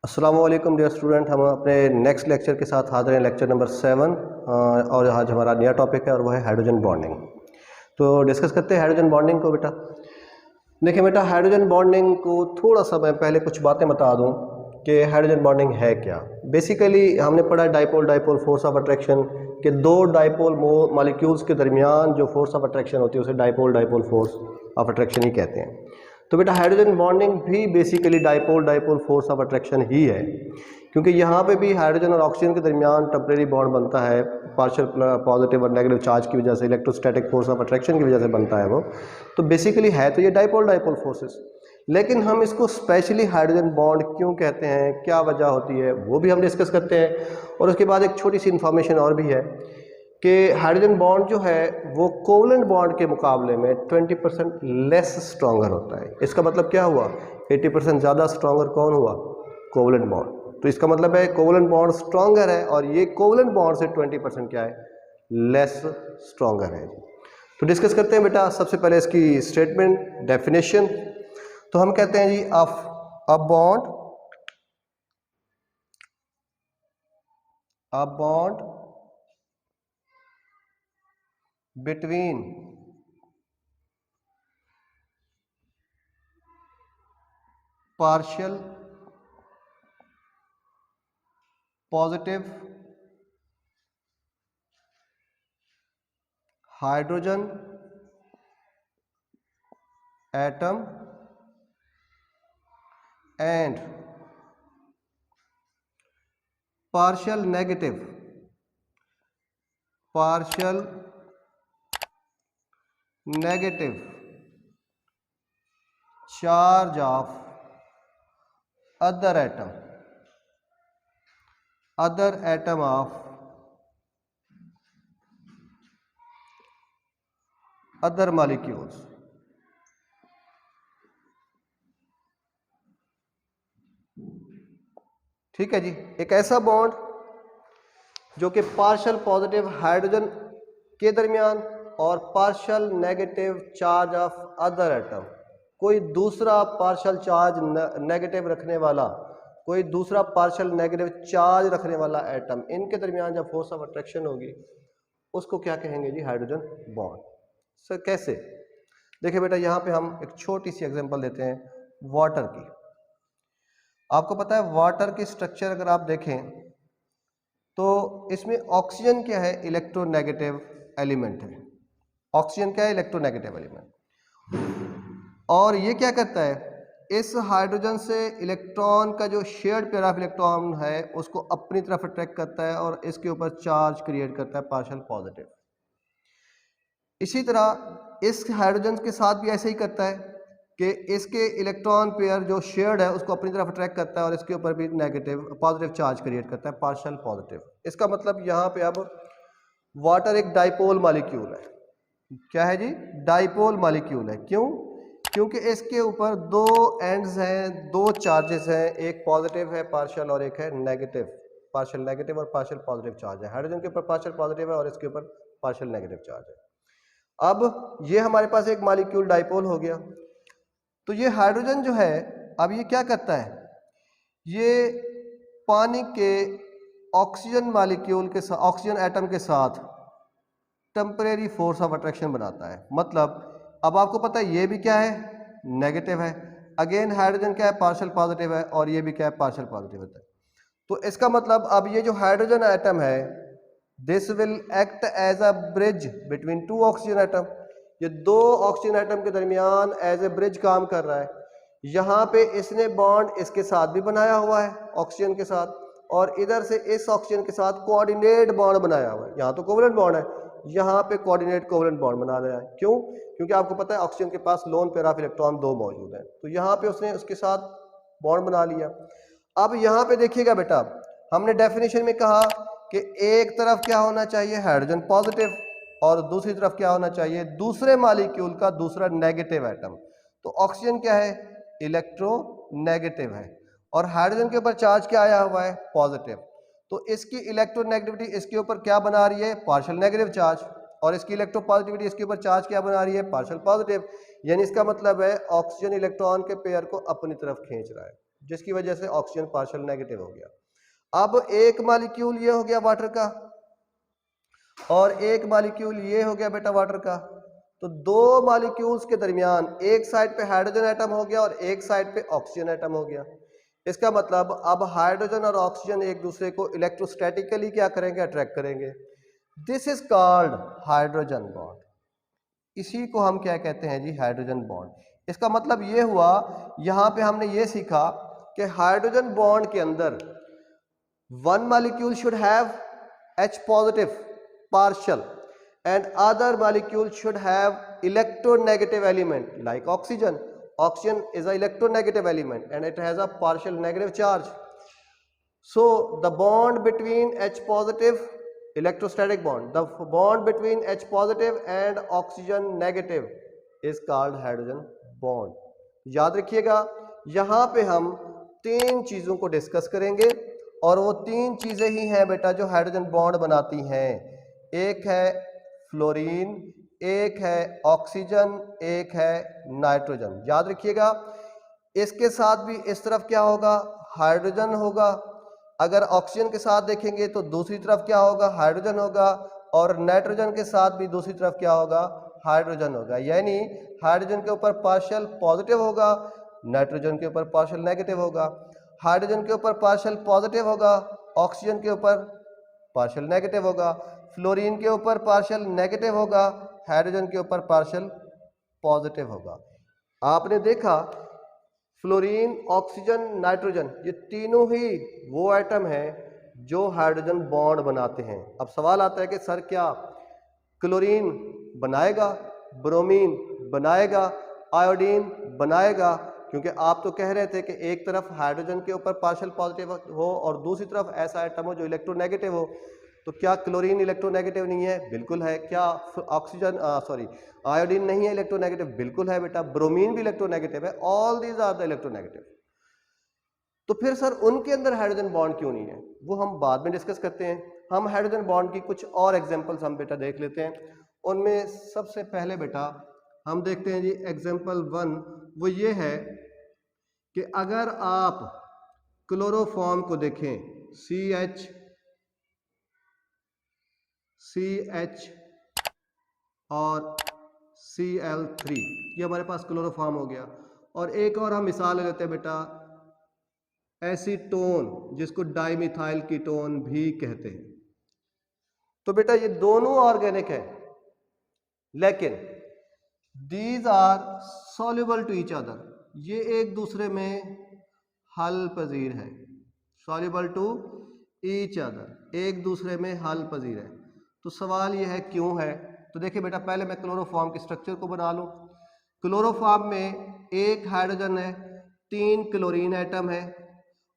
अस्सलामुअलैकुम dear student, हम अपने नेक्स्ट लेक्चर के साथ हाजिर हैं, लेक्चर नंबर 7। और आज हमारा नया टॉपिक है और वो है हाइड्रोजन बॉन्डिंग। तो डिस्कस करते हैं हाइड्रोजन बॉन्डिंग को। बेटा देखिए बेटा, हाइड्रोजन बॉन्डिंग को थोड़ा सा मैं पहले कुछ बातें बता दूं कि हाइड्रोजन बॉन्डिंग है क्या। बेसिकली हमने पढ़ा dipole dipole force of attraction कि दो डाइपोल मॉलिक्यूल्स के दरमियान जो फोर्स ऑफ अट्रैक्शन होती है उसे dipole dipole force of attraction ही कहते हैं। तो बेटा हाइड्रोजन बॉन्डिंग भी basically dipole dipole force of attraction ही है, क्योंकि यहाँ पे भी हाइड्रोजन और ऑक्सीजन के दरमियान टेम्परेरी बॉन्ड बनता है, पार्शियल पॉजिटिव और नेगेटिव चार्ज की वजह से, इलेक्ट्रोस्टैटिक फोर्स ऑफ अट्रैक्शन की वजह से बनता है वो। तो बेसिकली है तो ये डाइपोल डाइपोल फोर्सेस, लेकिन हम इसको स्पेशली हाइड्रोजन बॉन्ड क्यों कहते हैं, क्या वजह होती है, वो भी हम डिस्कस करते हैं। और उसके बाद एक छोटी सी इन्फॉर्मेशन और भी है कि हाइड्रोजन बॉन्ड जो है वो कोवलेंट बॉन्ड के मुकाबले में 20% लेस स्ट्रॉन्गर होता है। इसका मतलब क्या हुआ, 80% ज़्यादा स्ट्रॉन्गर कौन हुआ, कोवलेंट बॉन्ड। तो इसका मतलब है कोवलेंट बॉन्ड स्ट्रॉन्गर है और ये कोवलेंट बॉन्ड से 20% क्या है, लेस स्ट्रॉन्गर है। तो डिस्कस करते हैं बेटा, सबसे पहले इसकी स्टेटमेंट डेफिनेशन। तो हम कहते हैं जी a bond between partial positive hydrogen atom and partial negative charge of other atom of other molecules। ठीक है जी, एक ऐसा बॉन्ड जो कि पार्शियल पॉजिटिव हाइड्रोजन के दरमियान और partial negative charge of other atom, कोई दूसरा पार्शियल चार्ज नेगेटिव रखने वाला, कोई दूसरा पार्शियल नेगेटिव चार्ज रखने वाला एटम, इनके दरमियान जब फोर्स ऑफ अट्रैक्शन होगी उसको क्या कहेंगे जी, हाइड्रोजन बॉन्ड। सर कैसे, देखिए बेटा यहाँ पे हम एक छोटी सी एग्जांपल देते हैं वाटर की। आपको पता है वाटर की स्ट्रक्चर अगर आप देखें तो इसमें ऑक्सीजन क्या है, इलेक्ट्रोनेगेटिव एलिमेंट है। ऑक्सीजन क्या है, इलेक्ट्रोनेगेटिव एलिमेंट। और ये क्या करता है, इस हाइड्रोजन से इलेक्ट्रॉन का जो शेयर्ड पेयर ऑफ इलेक्ट्रॉन है उसको अपनी तरफ अट्रैक्ट करता है और इसके ऊपर चार्ज क्रिएट करता है पार्शियल पॉजिटिव। इसी तरह इस हाइड्रोजन के साथ भी ऐसे ही करता है कि इसके इलेक्ट्रॉन पेयर जो शेयर्ड है उसको अपनी तरफ अट्रैक्ट करता है और इसके ऊपर भी नेगेटिव पॉजिटिव चार्ज क्रिएट करता है, पार्शियल पॉजिटिव। इसका मतलब यहाँ पे अब वाटर एक डाइपोल मॉलिक्यूल है। क्या है जी, डाइपोल मॉलिक्यूल है। क्यों, क्योंकि इसके ऊपर दो एंड्स हैं, दो चार्जेस हैं, एक पॉजिटिव है पार्शियल और एक है नेगेटिव, पार्शियल नेगेटिव और पार्शियल पॉजिटिव चार्ज है। हाइड्रोजन के ऊपर पार्शियल पॉजिटिव है और इसके ऊपर पार्शियल नेगेटिव चार्ज है। अब ये हमारे पास एक मॉलिक्यूल डाइपोल हो गया। तो ये हाइड्रोजन जो है अब ये क्या करता है, ये पानी के ऑक्सीजन मॉलिक्यूल के साथ, ऑक्सीजन एटम के साथ टेम्परेरी फोर्स ऑफ अट्रैक्शन बनाता है। मतलब अब आपको पता है ये भी क्या है, नेगेटिव है, अगेन हाइड्रोजन क्या है, पार्शियल पॉजिटिव है, और ये भी क्या है, पार्शियल पॉजिटिव होता है। तो इसका मतलब अब ये जो हाइड्रोजन एटम है this will act as a bridge between two oxygen atom. ये दो ऑक्सीजन एटम के दरमियान एज ए ब्रिज काम कर रहा है। यहाँ पे इसने बॉन्ड इसके साथ भी बनाया हुआ है ऑक्सीजन के साथ, और इधर से इस ऑक्सीजन के साथ कोऑर्डिनेट बॉन्ड बनाया हुआ है। यहाँ तो कोवलेंट बॉन्ड है, यहाँ पे कोऑर्डिनेट कोवलेंट बॉन्ड बना रहा है। क्यों, क्योंकि आपको पता है ऑक्सीजन के पास लोन पेयर ऑफ इलेक्ट्रॉन दो मौजूद है, तो यहाँ पे उसने उसके साथ बॉन्ड बना लिया। अब यहाँ पे देखिएगा बेटा, हमने डेफिनेशन में कहा कि एक तरफ क्या होना चाहिए, हाइड्रोजन पॉजिटिव, और दूसरी तरफ क्या होना चाहिए, दूसरे मॉलिक्यूल का दूसरा नेगेटिव एटम। तो ऑक्सीजन क्या है, इलेक्ट्रोनेगेटिव है, और हाइड्रोजन के ऊपर चार्ज क्या आया हुआ है, पॉजिटिव। तो इसकी इलेक्ट्रोनेगेटिविटी इसके ऊपर क्या बना रही है, पार्शियल नेगेटिव चार्ज, और इसकी इलेक्ट्रोपॉजिटिविटी इसके ऊपर चार्ज क्या बना रही है, पार्शियल पॉजिटिव। यानी इसका मतलब है ऑक्सीजन इलेक्ट्रॉन के पेयर को अपनी तरफ खींच रहा है। जिसकी वजह से ऑक्सीजन पार्शियल नेगेटिव हो गया। अब एक मॉलिक्यूल ये हो गया वाटर का और एक मॉलिक्यूल ये हो गया बेटा वाटर का। तो दो मॉलिक्यूल्स के दरमियान एक साइड पे हाइड्रोजन एटम हो गया और एक साइड पे ऑक्सीजन एटम हो गया। इसका मतलब अब हाइड्रोजन और ऑक्सीजन एक दूसरे को इलेक्ट्रोस्टैटिकली क्या करेंगे, अट्रैक्ट करेंगे। This is called hydrogen bond. इसी को हम क्या कहते हैं जी, हाइड्रोजन बॉन्ड। इसका मतलब ये हुआ, यहां पे हमने ये सीखा कि हाइड्रोजन बॉन्ड के अंदर one molecule should have H positive partial and other molecule should have electronegative element like oxygen. Oxygen is an electronegative element and it has a partial negative charge. So the bond between H positive, electrostatic bond, the bond between H positive and oxygen negative is called hydrogen bond. याद रखिएगा, यहां पे हम तीन चीजों को discuss करेंगे और वो तीन चीजें ही हैं बेटा जो हाइड्रोजन बॉन्ड बनाती हैं। एक है फ्लोरीन, एक है ऑक्सीजन, एक है नाइट्रोजन। याद रखिएगा, इसके साथ भी इस तरफ क्या होगा, हाइड्रोजन होगा। अगर ऑक्सीजन के साथ देखेंगे तो दूसरी तरफ क्या होगा, हाइड्रोजन होगा। और नाइट्रोजन के साथ भी दूसरी तरफ क्या होगा, हाइड्रोजन होगा। यानी हाइड्रोजन के ऊपर पार्शियल पॉजिटिव होगा, नाइट्रोजन के ऊपर पार्शियल नेगेटिव होगा। हाइड्रोजन के ऊपर पार्शियल पॉजिटिव होगा, ऑक्सीजन के ऊपर पार्शियल नेगेटिव होगा। फ्लोरीन के ऊपर पार्शियल नेगेटिव होगा, हाइड्रोजन के ऊपर पार्शियल पॉजिटिव होगा। आपने देखा फ्लोरीन, ऑक्सीजन, नाइट्रोजन, ये तीनों ही वो एटम हैं जो हाइड्रोजन बॉन्ड बनाते हैं। अब सवाल आता है कि सर क्या क्लोरीन बनाएगा, ब्रोमीन बनाएगा, आयोडीन बनाएगा? क्योंकि आप तो कह रहे थे कि एक तरफ हाइड्रोजन के ऊपर पार्शियल पॉजिटिव हो और दूसरी तरफ ऐसा एटम हो जो इलेक्ट्रोनेगेटिव हो। तो क्या क्लोरीन इलेक्ट्रोनेगेटिव नहीं है? बिल्कुल है। क्या ऑक्सीजन आयोडीन नहीं है इलेक्ट्रोनेगेटिव? बिल्कुल है बेटा। ब्रोमीन भी इलेक्ट्रोनेगेटिव है। All these are the electronegative. तो फिर सर उनके अंदर हाइड्रोजन बॉन्ड क्यों नहीं है? वो हम बाद में डिस्कस करते हैं। हम हाइड्रोजन बॉन्ड की कुछ और एग्जांपल्स हम बेटा देख लेते हैं। उनमें सबसे पहले बेटा हम देखते हैं जी एग्जांपल 1, वो ये है कि अगर आप क्लोरोफॉर्म को देखें, CH और Cl3, ये हमारे पास क्लोरोफॉर्म हो गया। और एक और हम मिसाल ले लेते हैं बेटा, एसीटोन, जिसको डाइमिथाइल कीटोन भी कहते हैं। तो बेटा ये दोनों ऑर्गेनिक है, लेकिन these are soluble to each other. ये एक दूसरे में हल पजीर है। सॉल्युबल टू ईच अदर, एक दूसरे में हल पजीर है। तो सवाल ये है क्यों है? तो देखिए बेटा, पहले मैं क्लोरोफॉर्म के स्ट्रक्चर को बना लूं। क्लोरोफॉर्म में एक हाइड्रोजन है, 3 क्लोरीन एटम है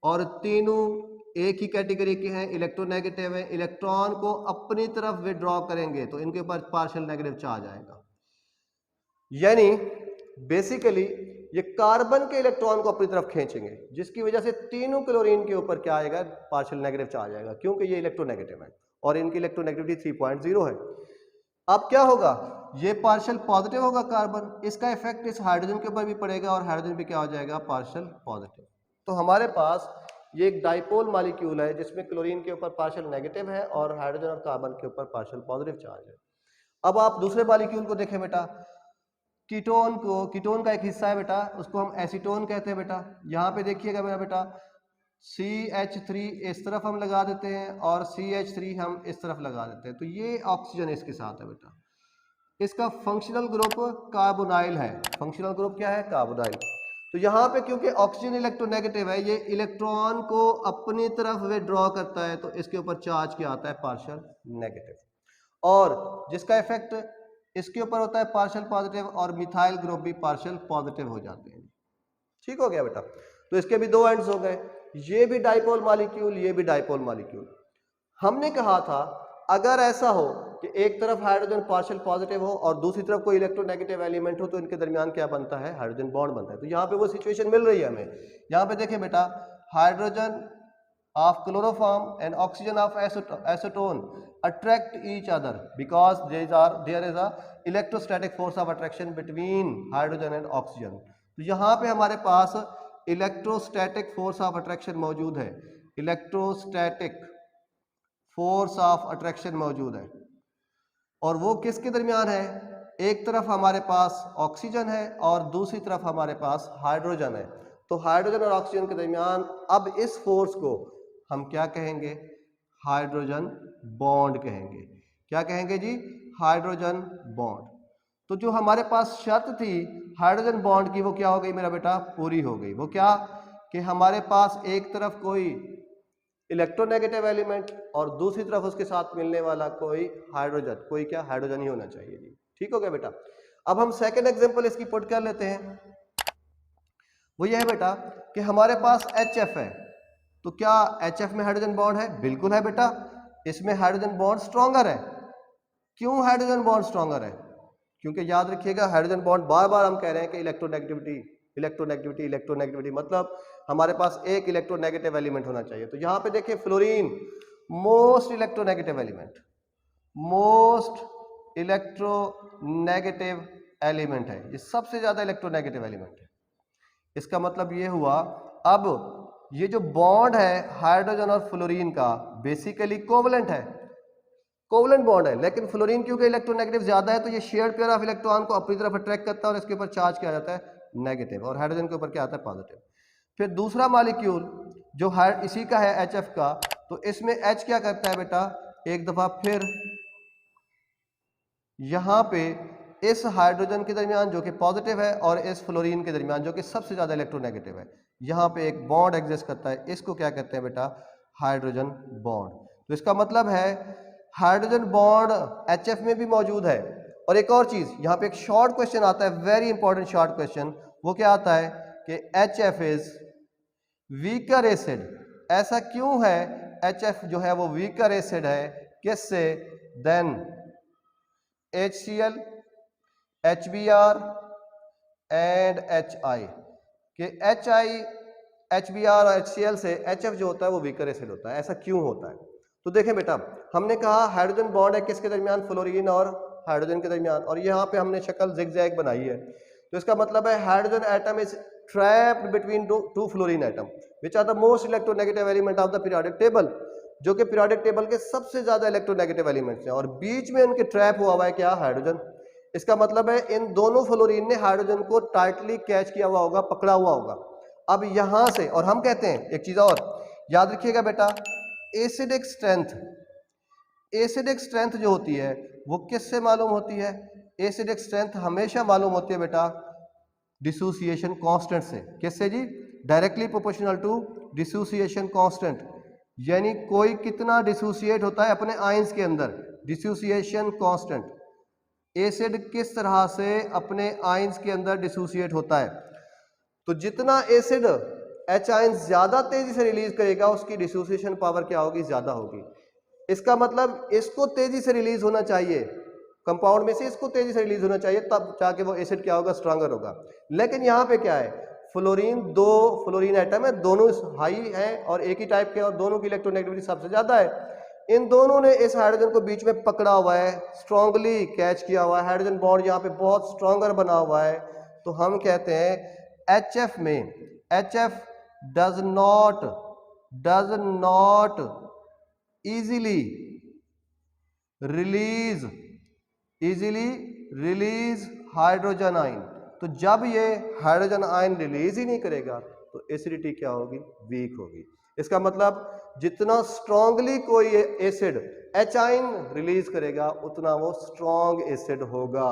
और तीनों एक ही कैटेगरी के हैं, इलेक्ट्रोनेगेटिव है। इलेक्ट्रॉन को अपनी तरफ विड्रॉ करेंगे तो इनके ऊपर पार्शियल नेगेटिव चार्ज आएगा। यानी बेसिकली ये कार्बन के इलेक्ट्रॉन को अपनी तरफ खींचेंगे, जिसकी वजह से तीनों क्लोरीन के ऊपर क्या आएगा, पार्शियल नेगेटिव चार्ज आएगा, क्योंकि ये इलेक्ट्रोनेगेटिव है और इनकी इलेक्ट्रोनेगेटिविटी 3.0 है। अब क्या होगा, ये पार्शियल पॉजिटिव होगा कार्बन, इसका इफेक्ट इस हाइड्रोजन के ऊपर भी पड़ेगा और हाइड्रोजन भी क्या हो जाएगा, पार्शियल पॉजिटिव। तो हमारे पास ये एक डाइपोल मॉलिक्यूल है जिसमें क्लोरीन के ऊपर पार्शियल नेगेटिव है और हाइड्रोजन और कार्बन के ऊपर पार्शियल पॉजिटिव चार्ज है। अब आप दूसरे मॉलिक्यूल को देखें बेटा, कीटोन को, कीटोन का एक हिस्सा है बेटा, उसको हम एसीटोन कहते हैं बेटा। यहाँ पे देखिएगा मेरा बेटा, CH3 इस तरफ हम लगा देते हैं और CH3 हम इस तरफ लगा देते हैं, तो ये ऑक्सीजन इसके साथ है बेटा। इसका फंक्शनल ग्रुप कार्बोनाइल है। फंक्शनल ग्रुप क्या है, कार्बोनाइल। तो यहाँ पे क्योंकि ऑक्सीजन इलेक्ट्रोनेगेटिव है, ये इलेक्ट्रॉन को अपनी तरफ विड्रॉ करता है, तो इसके ऊपर चार्ज क्या आता है, पार्शियल नेगेटिव। और जिसका इफेक्ट इसके ऊपर होता है पार्शियल पॉजिटिव, और मिथाइल ग्रुप भी पार्शियल पॉजिटिव हो जाते हैं। ठीक हो गया बेटा। तो इसके भी दो एंड्स हो गए, ये भी डाइपोल मॉलिक्यूल, ये भी डाइपोल मॉलिक्यूल। हमने कहा था अगर ऐसा हो कि एक तरफ हाइड्रोजन पार्शियल पॉजिटिव हो और दूसरी तरफ कोई इलेक्ट्रोनेगेटिव एलिमेंट हो, तो इनके दरमियान क्या बनता है, हाइड्रोजन बॉन्ड बनता है। तो यहाँ पे वो सिचुएशन मिल रही है हमें। यहाँ पे देखें बेटा, hydrogen of chloroform and oxygen of acetone attract each other because there is a electrostatic force of attraction between hydrogen and oxygen। तो यहाँ पे हमारे पास इलेक्ट्रोस्टैटिक फोर्स ऑफ अट्रैक्शन मौजूद है, इलेक्ट्रोस्टैटिक फोर्स ऑफ अट्रैक्शन मौजूद है। और वो किसके दरमियान है? एक तरफ हमारे पास ऑक्सीजन है और दूसरी तरफ हमारे पास हाइड्रोजन है। तो हाइड्रोजन और ऑक्सीजन के दरमियान अब इस फोर्स को हम क्या कहेंगे? हाइड्रोजन बॉन्ड कहेंगे। क्या कहेंगे जी? Hydrogen bond. तो जो हमारे पास शर्त थी हाइड्रोजन बॉन्ड की, वो क्या हो गई मेरा बेटा? पूरी हो गई। वो क्या? कि हमारे पास एक तरफ कोई इलेक्ट्रोनेगेटिव एलिमेंट और दूसरी तरफ उसके साथ मिलने वाला कोई हाइड्रोजन, कोई क्या? हाइड्रोजन ही होना चाहिए जी। ठीक हो गया बेटा। अब हम सेकंड एग्जांपल इसकी पुट कर लेते हैं। वो ये है बेटा कि हमारे पास HF है, तो क्या HF में हाइड्रोजन बॉन्ड है? बिल्कुल है बेटा, इसमें हाइड्रोजन बॉन्ड स्ट्रॉन्गर है। क्यों हाइड्रोजन बॉन्ड स्ट्रॉन्गर है? क्योंकि याद रखिएगा हाइड्रोजन बॉन्ड बार बार हम कह रहे हैं कि इलेक्ट्रोनेगेटिविटी इलेक्ट्रोनेगेटिविटी इलेक्ट्रोनेगेटिविटी, मतलब हमारे पास एक इलेक्ट्रोनेगेटिव एलिमेंट होना चाहिए। तो यहां पे देखिए fluorine most electronegative element, most electronegative element है, ये सबसे ज्यादा इलेक्ट्रोनेगेटिव एलिमेंट है। इसका मतलब ये हुआ, अब ये जो बॉन्ड है हाइड्रोजन और फ्लोरीन का बेसिकली कोवलेंट है, कोवलेंट बॉन्ड है, लेकिन फ्लोरीन क्योंकि इलेक्ट्रोनेगेटिव ज्यादा है तो ये शेयर्ड पेयर ऑफ इलेक्ट्रॉन को अपनी तरफ अट्रैक्ट करता है और इसके ऊपर चार्ज किया जाता है नेगेटिव, और हाइड्रोजन के ऊपर क्या आता है? पॉजिटिव। फिर दूसरा मॉलिक्यूल जो इसी का है HF का, तो इसमें H क्या करता है बेटा? एक दफा फिर यहां पे इस हाइड्रोजन के दरमियान जो कि पॉजिटिव है और इस फ्लोरीन के दरमियान जो कि सबसे ज्यादा इलेक्ट्रोनेगेटिव है, यहां पे एक बॉन्ड एग्जिस्ट करता है। इसको क्या कहते हैं बेटा? Hydrogen bond. तो इसका मतलब है हाइड्रोजन बॉन्ड HF में भी मौजूद है। और एक और चीज यहां पे एक शॉर्ट क्वेश्चन आता है, वेरी इंपॉर्टेंट शॉर्ट क्वेश्चन। वो क्या आता है कि HF इज वीकर एसिड। ऐसा क्यों है? HF जो है वो वीकर एसिड है, किससे? Than HCl, HBr and HI, कि HBr और HCl से HF जो होता है वो वीकर एसिड होता है। ऐसा क्यों होता है? तो देखें बेटा, हमने कहा हाइड्रोजन बॉन्ड है किसके दरमियान? फ्लोरीन और हाइड्रोजन के दरमियान, और यहाँ पे हमने शक्ल जिगजैग बनाई है। तो इसका मतलब है hydrogen atom is trapped between two fluorine atom which are the most electronegative element of the periodic table, जो कि पीरियोडिक टेबल के सबसे ज्यादा इलेक्ट्रोनेगेटिव एलिमेंट्स हैं, और बीच में उनके ट्रैप हुआ हुआ है क्या? हाइड्रोजन। इसका मतलब है इन दोनों फ्लोरीन ने हाइड्रोजन को टाइटली कैच किया हुआ होगा, पकड़ा हुआ होगा। अब यहां से, और हम कहते हैं एक चीज और याद रखिएगा बेटा, एसिडिक स्ट्रेंथ, एसिडिक स्ट्रेंथ जो होती है वो किससे मालूम होती है? एसिडिक स्ट्रेंथ हमेशा मालूम होती है बेटा डिसोसिएशन कांस्टेंट से। किससे जी? Directly proportional to dissociation constant, यानी कोई कितना डिसोसिएट होता है अपने आयंस के अंदर, डिसोसिएशन कांस्टेंट। एसिड किस तरह से अपने आयंस के अंदर डिसोसिएट होता है, तो जितना एसिड H आयंस ज्यादा तेजी से रिलीज करेगा उसकी डिसोसिएशन पावर क्या होगी? ज्यादा होगी। इसका मतलब इसको तेजी से रिलीज होना चाहिए, कंपाउंड में से इसको तेजी से रिलीज होना चाहिए, तब जाके वो एसिड क्या होगा? स्ट्रॉन्गर होगा। लेकिन यहाँ पे क्या है? फ्लोरीन, दो फ्लोरीन एटम है, दोनों हाई हैं और एक ही टाइप के, और दोनों की इलेक्ट्रोनेगेटिविटी सबसे ज्यादा है। इन दोनों ने इस हाइड्रोजन को बीच में पकड़ा हुआ है, स्ट्रांगली कैच किया हुआ है, हाइड्रोजन बॉन्ड यहाँ पे बहुत स्ट्रॉन्गर बना हुआ है। तो हम कहते हैं HF में, HF does not easily release hydrogen ion. तो जब ये हाइड्रोजन आयन रिलीज ही नहीं करेगा तो एसिडिटी क्या होगी? वीक होगी। इसका मतलब जितना स्ट्रांगली कोई एसिड H आयन रिलीज करेगा उतना वो स्ट्रॉन्ग एसिड होगा।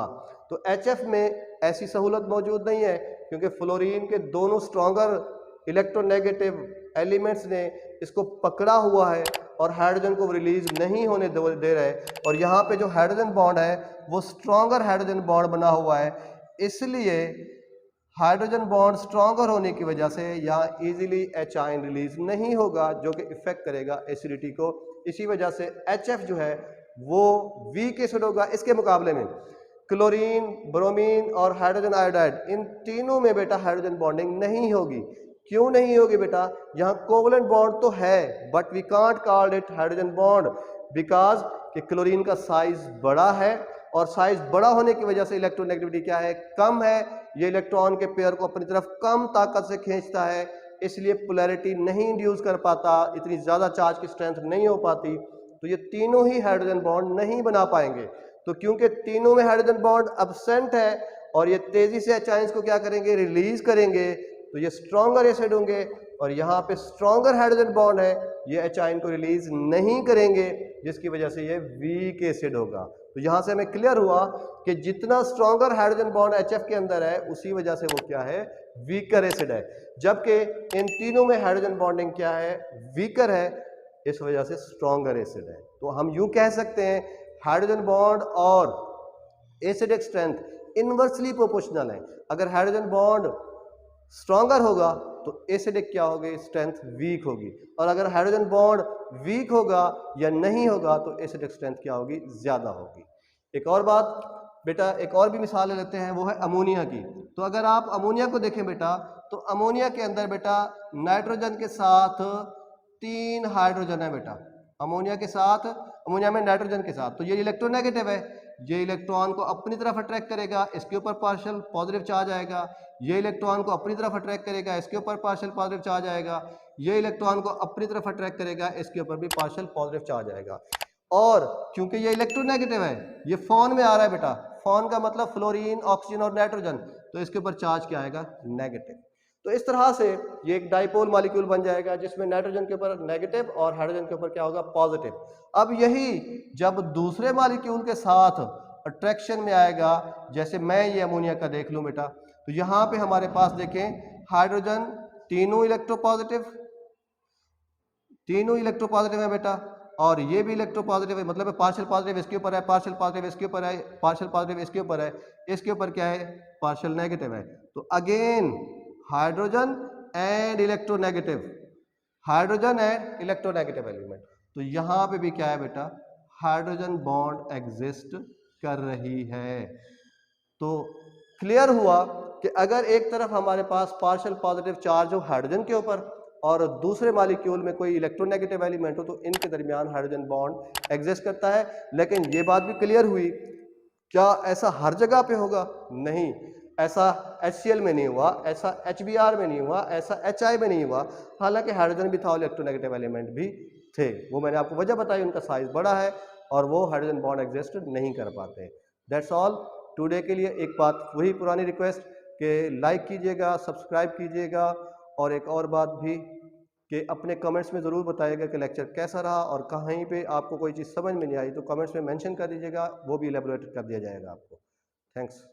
तो HF में ऐसी सहूलत मौजूद नहीं है, क्योंकि फ्लोरीन के दोनों स्ट्रॉन्गर इलेक्ट्रोनेगेटिव एलिमेंट्स ने इसको पकड़ा हुआ है और हाइड्रोजन को रिलीज नहीं होने दे रहे। और यहाँ पे जो हाइड्रोजन बॉन्ड है वो स्ट्रॉन्गर हाइड्रोजन बॉन्ड बना हुआ है, इसलिए हाइड्रोजन बॉन्ड स्ट्रॉन्गर होने की वजह से यहाँ इजीली H आयन रिलीज नहीं होगा, जो कि इफेक्ट करेगा एसिडिटी को। इसी वजह से HF जो है वो वीक एसिड होगा। इसके मुकाबले में क्लोरीन, ब्रोमीन और हाइड्रोजन आयोडाइड, इन तीनों में बेटा हाइड्रोजन बॉन्डिंग नहीं होगी। क्यों नहीं होगी बेटा? यहाँ कोवलेंट बॉन्ड तो है but we can't call it hydrogen bond, because कि क्लोरीन का साइज बड़ा है और साइज बड़ा होने की वजह से इलेक्ट्रोनेगेटिविटी क्या है, कम है। ये इलेक्ट्रॉन के पेयर को अपनी तरफ कम ताकत से खींचता है, इसलिए पोलैरिटी नहीं इंड्यूस कर पाता, इतनी ज़्यादा चार्ज की स्ट्रेंथ नहीं हो पाती, तो ये तीनों ही हाइड्रोजन बॉन्ड नहीं बना पाएंगे। तो क्योंकि तीनों में हाइड्रोजन बॉन्ड एब्सेंट है और ये तेजी से H आयंस को क्या करेंगे, रिलीज करेंगे, तो ये स्ट्रॉन्गर एसिड होंगे। और यहाँ पे स्ट्रॉन्गर हाइड्रोजन बॉन्ड है, ये H आयन को रिलीज नहीं करेंगे, जिसकी वजह से ये वीक एसिड होगा। तो यहाँ से हमें क्लियर हुआ कि जितना स्ट्रॉन्गर हाइड्रोजन बॉन्ड HF के अंदर है, उसी वजह से वो क्या है, वीकर एसिड है। जबकि इन तीनों में हाइड्रोजन बॉन्डिंग क्या है, वीकर है, इस वजह से स्ट्रॉन्गर एसिड है। तो हम यूं कह सकते हैं हाइड्रोजन बॉन्ड और एसिडिक स्ट्रेंथ इनवर्सली प्रोपोर्शनल है। अगर हाइड्रोजन बॉन्ड स्ट्रॉन्गर होगा तो एसिडिक क्या होगी, स्ट्रेंथ वीक होगी, और अगर हाइड्रोजन बॉन्ड वीक होगा या नहीं होगा तो एसिडिक स्ट्रेंथ क्या होगी, ज्यादा होगी। एक और बात बेटा, एक और भी मिसाल ले लेते हैं, वो है अमोनिया की। तो अगर आप अमोनिया को देखें बेटा, तो अमोनिया के अंदर बेटा नाइट्रोजन के साथ 3 हाइड्रोजन है बेटा। अमोनिया के साथ, अमोनिया में नाइट्रोजन के साथ, तो ये इलेक्ट्रोनेगेटिव है, ये इलेक्ट्रॉन को अपनी तरफ अट्रैक्ट करेगा, इसके ऊपर पार्शियल पॉजिटिव चार्ज आएगा। ये इलेक्ट्रॉन को अपनी तरफ अट्रैक्ट करेगा, इसके ऊपर पार्शियल पॉजिटिव चार्ज आएगा। ये इलेक्ट्रॉन को अपनी तरफ अट्रैक्ट करेगा, इसके ऊपर भी पार्शियल पॉजिटिव चार्ज आएगा। और क्योंकि ये इलेक्ट्रोनेगेटिव है, ये फोन में आ रहा है बेटा, फोन का मतलब फ्लोरीन, ऑक्सीजन और नाइट्रोजन, तो इसके ऊपर चार्ज क्या आएगा, नेगेटिव। तो इस तरह से ये एक डाइपोल मॉलिक्यूल बन जाएगा, जिसमें नाइट्रोजन के ऊपर नेगेटिव और हाइड्रोजन के ऊपर क्या होगा, पॉजिटिव। अब यही जब दूसरे मॉलिक्यूल के साथ अट्रैक्शन में आएगा, जैसे मैं ये अमोनिया का देख लूं बेटा, तो यहाँ पे हमारे पास देखें हाइड्रोजन तीनों इलेक्ट्रोपॉजिटिव है बेटा, और ये भी इलेक्ट्रोपॉजिटिव है, मतलब पार्शियल पॉजिटिव इसके ऊपर है, पार्शियल पॉजिटिव इसके ऊपर है, पार्शियल पॉजिटिव इसके ऊपर है, इसके ऊपर क्या है, पार्शियल नेगेटिव है। तो again hydrogen and electronegative, hydrogen and electronegative element. तो यहाँ पे भी क्या है बेटा, हाइड्रोजन बॉन्ड एग्जिस्ट कर रही है। तो क्लियर हुआ कि अगर एक तरफ हमारे पास पार्शियल पॉजिटिव चार्ज हो हाइड्रोजन के ऊपर और दूसरे मॉलिक्यूल में कोई इलेक्ट्रोनेगेटिव एलिमेंट हो, तो इनके दरमियान हाइड्रोजन बॉन्ड एग्जिस्ट करता है। लेकिन ये बात भी क्लियर हुई, क्या ऐसा हर जगह पे होगा, नहीं। ऐसा HCl में नहीं हुआ, ऐसा HBr में नहीं हुआ, ऐसा HI में नहीं हुआ। हालांकि हाइड्रोजन भी था, इलेक्ट्रोनेगेटिव एलिमेंट भी थे, वो मैंने आपको वजह बताई, उनका साइज बड़ा है और वो हाइड्रोजन बॉन्ड एग्जिस्ट नहीं कर पाते। दैट्स ऑल टुडे के लिए। एक बात वही पुरानी रिक्वेस्ट कि लाइक कीजिएगा, सब्सक्राइब कीजिएगा, और एक और बात भी कि अपने कमेंट्स में ज़रूर बताइएगा कि लेक्चर कैसा रहा, और कहीं पे आपको कोई चीज़ समझ में नहीं आई तो कमेंट्स में मेंशन कर दीजिएगा, वो भी एलेबोरेट कर दिया जाएगा आपको। थैंक्स।